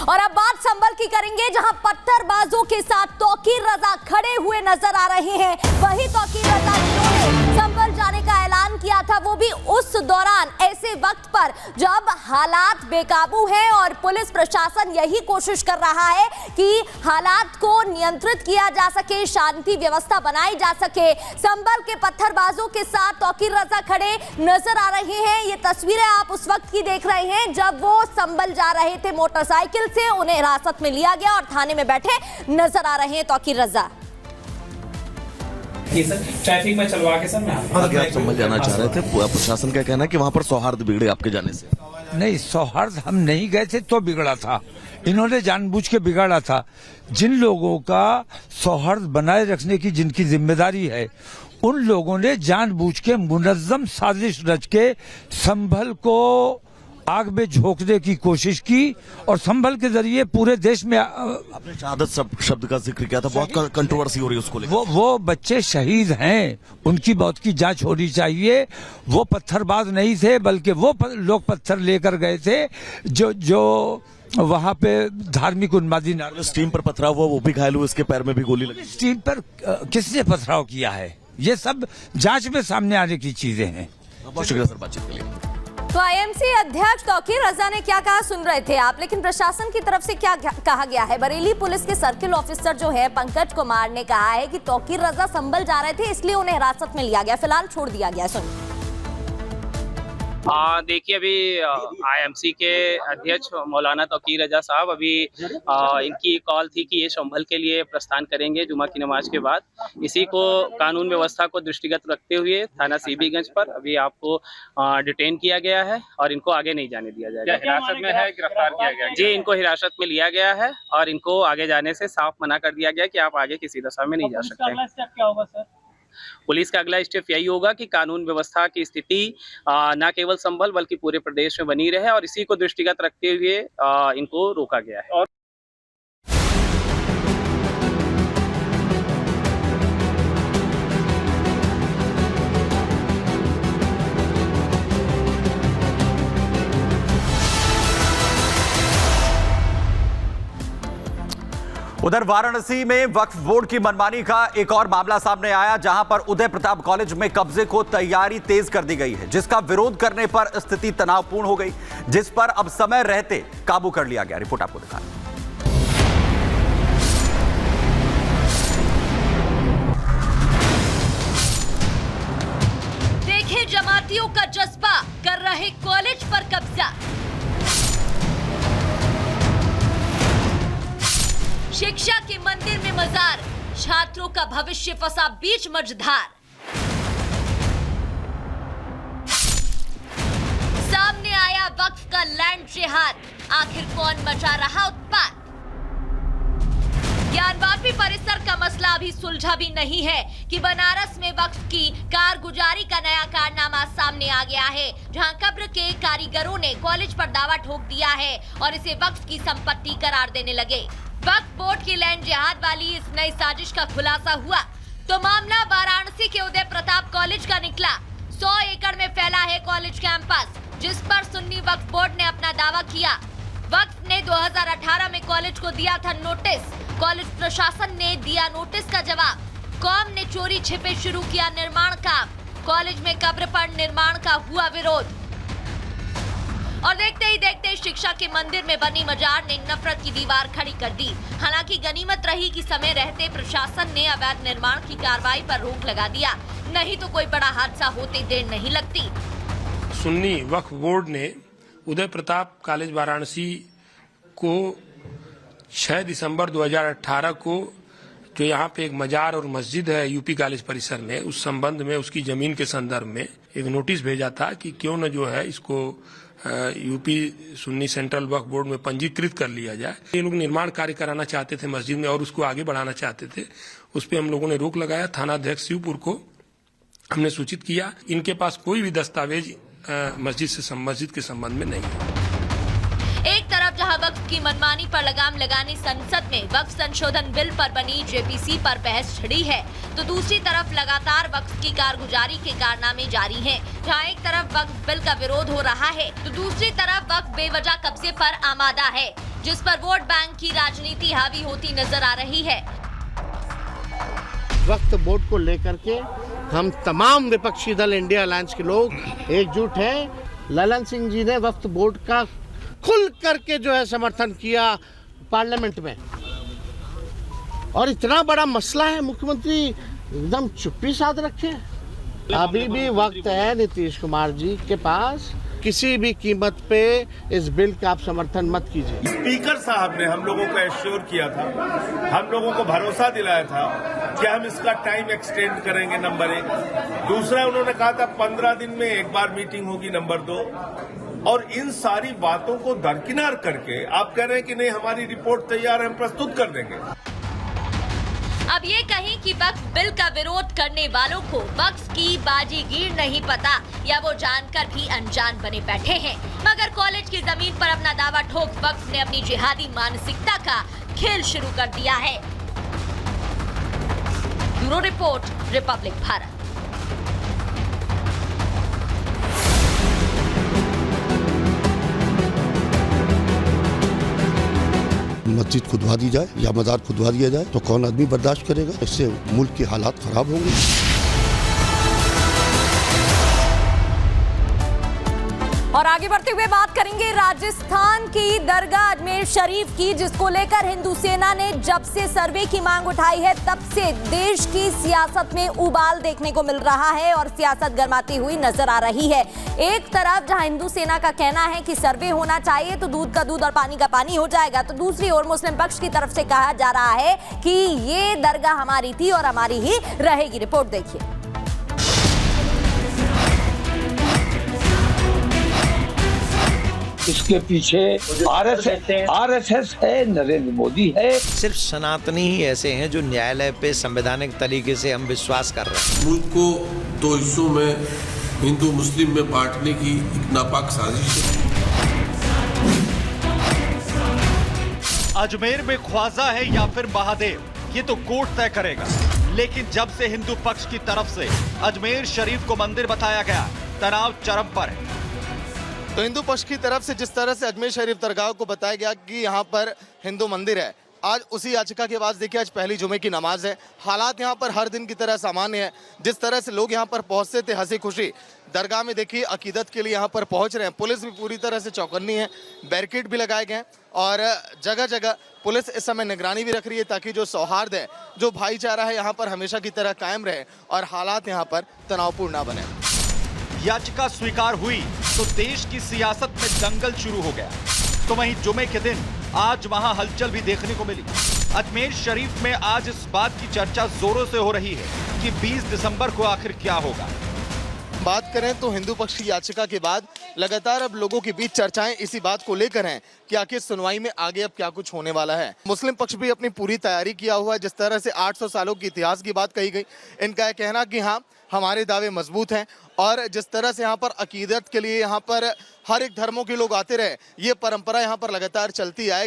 और अब बात संभल की करेंगे, जहां पत्थरबाजों के साथ तौकीर रजा खड़े हुए नजर आ रहे हैं। वही तौकीर रजा जिन्होंने संभल जाने का ऐलान किया था, वो भी उस दौरान ऐसे वक्त पर जब हालात बेकाबू हैं और पुलिस प्रशासन यही कोशिश कर रहा है कि हालात को नियंत्रित किया जा सके, शांति व्यवस्था बनाई जा सके। संभल के पत्थरबाजों के साथ तौकीर रजा खड़े नजर आ रहे हैं। ये तस्वीरें आप उस वक्त की देख रहे हैं जब वो संभल जा रहे थे मोटरसाइकिल से, उन्हें हिरासत में लिया गया और थाने में बैठे नजर आ रहे हैं तौकीर रजा। ट्रैफिक में चलवा के सर आगे आप संभल जाना चाह रहे थे, प्रशासन का कहना है कि वहाँ पर सौहार्द बिगड़े आपके जाने से। नहीं, सौहार्द हम नहीं गए थे तो बिगड़ा था, इन्होंने जानबूझ के बिगाड़ा था। जिन लोगों का सौहार्द बनाए रखने की जिनकी जिम्मेदारी है, उन लोगों ने जानबूझ के मुनज्जम साजिश रच के संभल को आग में झोंकने की कोशिश की और संभल के जरिए पूरे देश में आपने शहादत शब्द का जिक्र किया था, बहुत कंट्रोवर्सी हो रही है उसको लेकर। वो बच्चे शहीद हैं, उनकी मौत की जांच होनी चाहिए। वो पत्थरबाज नहीं थे, बल्कि वो लोग पत्थर लेकर गए थे जो वहाँ पे धार्मिक उन्मादी टीम पर पथराव हुआ, वो भी घायल हुए, इसके पैर में भी गोली लगी। टीम पर किसने पथराव किया है, ये सब जांच में सामने आने की चीजें हैं। बहुत शुक्रिया सर बातचीत के लिए। तो आईएमसी अध्यक्ष तौकीर रजा ने क्या कहा सुन रहे थे आप, लेकिन प्रशासन की तरफ से क्या कहा गया है। बरेली पुलिस के सर्किल ऑफिसर जो है पंकज कुमार ने कहा है कि तौकीर रजा संभल जा रहे थे, इसलिए उन्हें हिरासत में लिया गया, फिलहाल छोड़ दिया गया। सुनिए। देखिए, अभी आईएमसी के अध्यक्ष मौलाना तौकीर रजा साहब, अभी इनकी कॉल थी कि ये संभल के लिए प्रस्थान करेंगे जुमा की नमाज के बाद। इसी को कानून व्यवस्था को दृष्टिगत रखते हुए थाना सीबीगंज पर अभी आपको डिटेन किया गया है और इनको आगे नहीं जाने दिया जाएगा। हिरासत में है, गिरफ्तार किया गया जी, इनको हिरासत में लिया गया है और इनको आगे जाने से साफ मना कर दिया गया कि आप आगे किसी दशा में नहीं जा सकते। क्या होगा सर? पुलिस का अगला स्टेप यही होगा कि कानून व्यवस्था की स्थिति न केवल संभल बल्कि पूरे प्रदेश में बनी रहे और इसी को दृष्टिगत रखते हुए इनको रोका गया है। उधर वाराणसी में वक्फ बोर्ड की मनमानी का एक और मामला सामने आया, जहां पर उदय प्रताप कॉलेज में कब्जे को तैयारी तेज कर दी गई है, जिसका विरोध करने पर स्थिति तनावपूर्ण हो गई, जिस पर अब समय रहते काबू कर लिया गया। रिपोर्ट आपको दिखाएं। देखे जमातियों का जज्बा, कर रहे कॉलेज पर कब्जा। शिक्षा के मंदिर में मजार, छात्रों का भविष्य फंसा बीच मझधार। सामने आया वक्फ का लैंड जिहाद, आखिर कौन मचा रहा उत्पात। ज्ञानवापी परिसर का मसला अभी सुलझा भी नहीं है कि बनारस में वक्फ की कारगुजारी का नया कारनामा सामने आ गया है, जहां कब्र के कारीगरों ने कॉलेज पर दावा ठोक दिया है और इसे वक्फ की संपत्ति करार देने लगे। वक्फ बोर्ड की लैंड जिहाद वाली इस नई साजिश का खुलासा हुआ तो मामला वाराणसी के उदय प्रताप कॉलेज का निकला। 100 एकड़ में फैला है कॉलेज कैंपस, जिस पर सुन्नी वक्फ बोर्ड ने अपना दावा किया। वक्फ ने 2018 में कॉलेज को दिया था नोटिस, कॉलेज प्रशासन ने दिया नोटिस का जवाब। कौम ने चोरी छिपे शुरू किया निर्माण काम, कॉलेज में कब्र पर निर्माण का हुआ विरोध और देखते ही देखते शिक्षा के मंदिर में बनी मजार ने नफरत की दीवार खड़ी कर दी। हालांकि गनीमत रही कि समय रहते प्रशासन ने अवैध निर्माण की कार्रवाई पर रोक लगा दिया, नहीं तो कोई बड़ा हादसा होते देर नहीं लगती। सुन्नी वक्फ बोर्ड ने उदय प्रताप कॉलेज वाराणसी को 6 दिसंबर 2018 को जो यहाँ पे एक मजार और मस्जिद है यूपी कॉलेज परिसर में, उस संबंध में उसकी जमीन के संदर्भ में एक नोटिस भेजा था कि क्यों न जो है इसको यूपी सुन्नी सेंट्रल वक्फ बोर्ड में पंजीकृत कर लिया जाए। ये लोग निर्माण कार्य कराना चाहते थे मस्जिद में और उसको आगे बढ़ाना चाहते थे, उस पर हम लोगों ने रोक लगाया। थाना अध्यक्ष शिवपुर को हमने सूचित किया, इनके पास कोई भी दस्तावेज मस्जिद के संबंध में नहीं है। एक तरफ जहां वक्फ की मनमानी पर लगाम लगाने संसद में वक्फ संशोधन बिल पर बनी जेपीसी पर बहस छिड़ी है, तो दूसरी तरफ लगातार वक्फ की कारगुजारी के कारनामे जारी हैं। जहां एक तरफ वक्फ बिल का विरोध हो रहा है तो दूसरी तरफ वक्फ बेवजह कब्जे पर आमादा है। जिस पर वोट बैंक की राजनीति हावी होती नजर आ रही है। वक्फ बोर्ड को लेकर के हम तमाम विपक्षी दल इंडिया अलायंस के लोग एकजुट हैं। ललन सिंह जी ने वक्फ बोर्ड का खुल करके जो है समर्थन किया पार्लियामेंट में, और इतना बड़ा मसला है मुख्यमंत्री एकदम चुप्पी साध रखे। अभी भी वक्त है नीतीश कुमार जी के पास, किसी भी कीमत पे इस बिल का आप समर्थन मत कीजिए। स्पीकर साहब ने हम लोगों को एश्योर किया था, हम लोगों को भरोसा दिलाया था कि हम इसका टाइम एक्सटेंड करेंगे, नंबर 1। दूसरा, उन्होंने कहा था 15 दिन में एक बार मीटिंग होगी, नंबर 2। और इन सारी बातों को दरकिनार करके आप कह रहे हैं कि नहीं, हमारी रिपोर्ट तैयार है, हम प्रस्तुत कर देंगे। अब ये कहें कि वक्फ बिल का विरोध करने वालों को वक्फ की बाजीगीर नहीं पता, या वो जानकर भी अनजान बने बैठे हैं, मगर कॉलेज की जमीन पर अपना दावा ठोक वक्फ ने अपनी जिहादी मानसिकता का खेल शुरू कर दिया है। Bureau report, Republic Bharat. मस्जिद खुदवा दी जाए या मजार खुदवा दिया जाए तो कौन आदमी बर्दाश्त करेगा? इससे मुल्क के हालात खराब होंगे। और आगे बढ़ते हुए बात करेंगे राजस्थान की दरगाह अजमेर शरीफ की, जिसको लेकर हिंदू सेना ने जब से सर्वे की मांग उठाई है तब से देश की सियासत में उबाल देखने को मिल रहा है और सियासत गर्माती हुई नजर आ रही है। एक तरफ जहां हिंदू सेना का कहना है कि सर्वे होना चाहिए तो दूध का दूध और पानी का पानी हो जाएगा, तो दूसरी ओर मुस्लिम पक्ष की तरफ से कहा जा रहा है कि ये दरगाह हमारी थी और हमारी ही रहेगी। रिपोर्ट देखिए। इसके पीछे आरएसएस है, नरेंद्र मोदी है। सिर्फ सनातनी ही ऐसे हैं जो न्यायालय पे संवैधानिक तरीके से हम विश्वास कर रहे हैं। मुल्क को 2 हिस्सों में हिंदू मुस्लिम में बांटने की एक नापाक साजिश है। अजमेर में ख्वाजा है या फिर महादेव, ये तो कोर्ट तय करेगा। लेकिन जब से हिंदू पक्ष की तरफ से अजमेर शरीफ को मंदिर बताया गया, तनाव चरम पर है। तो हिंदू पक्ष की तरफ से जिस तरह से अजमेर शरीफ दरगाह को बताया गया कि यहाँ पर हिंदू मंदिर है, आज उसी याचिका के बाद देखिए आज पहली जुमे की नमाज है। हालात यहाँ पर हर दिन की तरह सामान्य है। जिस तरह से लोग यहाँ पर पहुँचते थे हंसी खुशी, दरगाह में देखिए अकीदत के लिए यहाँ पर पहुँच रहे हैं। पुलिस भी पूरी तरह से चौकन्नी है, बैरिकेड भी लगाए गए हैं और जगह जगह पुलिस इस समय निगरानी भी रख रही है ताकि जो सौहार्द है, जो भाईचारा है यहाँ पर हमेशा की तरह कायम रहे और हालात यहाँ पर तनावपूर्ण ना बने। याचिका स्वीकार हुई तो देश की सियासत में दंगल शुरू हो गया। तो वहीं जुमे के दिन आज वहां हलचल भी देखने को मिली। अजमेर शरीफ में आज इस बात की चर्चा जोरों से हो रही है कि 20 दिसंबर को आखिर क्या होगा। बात करें तो हिंदू पक्ष की याचिका के बाद लगातार अब लोगों के बीच चर्चाएं इसी बात को लेकर हैं कि आखिर सुनवाई में आगे अब क्या कुछ होने वाला है। मुस्लिम पक्ष भी अपनी पूरी तैयारी किया हुआ है। जिस तरह से 800 सालों के इतिहास की बात कही गई, इनका यह कहना कि हाँ हमारे दावे मजबूत हैं और जिस तरह से यहाँ पर अकीदत के लिए यहाँ पर हर एक धर्मों के लोग आते रहे, ये परंपरा यहाँ पर लगातार चलती आएगी।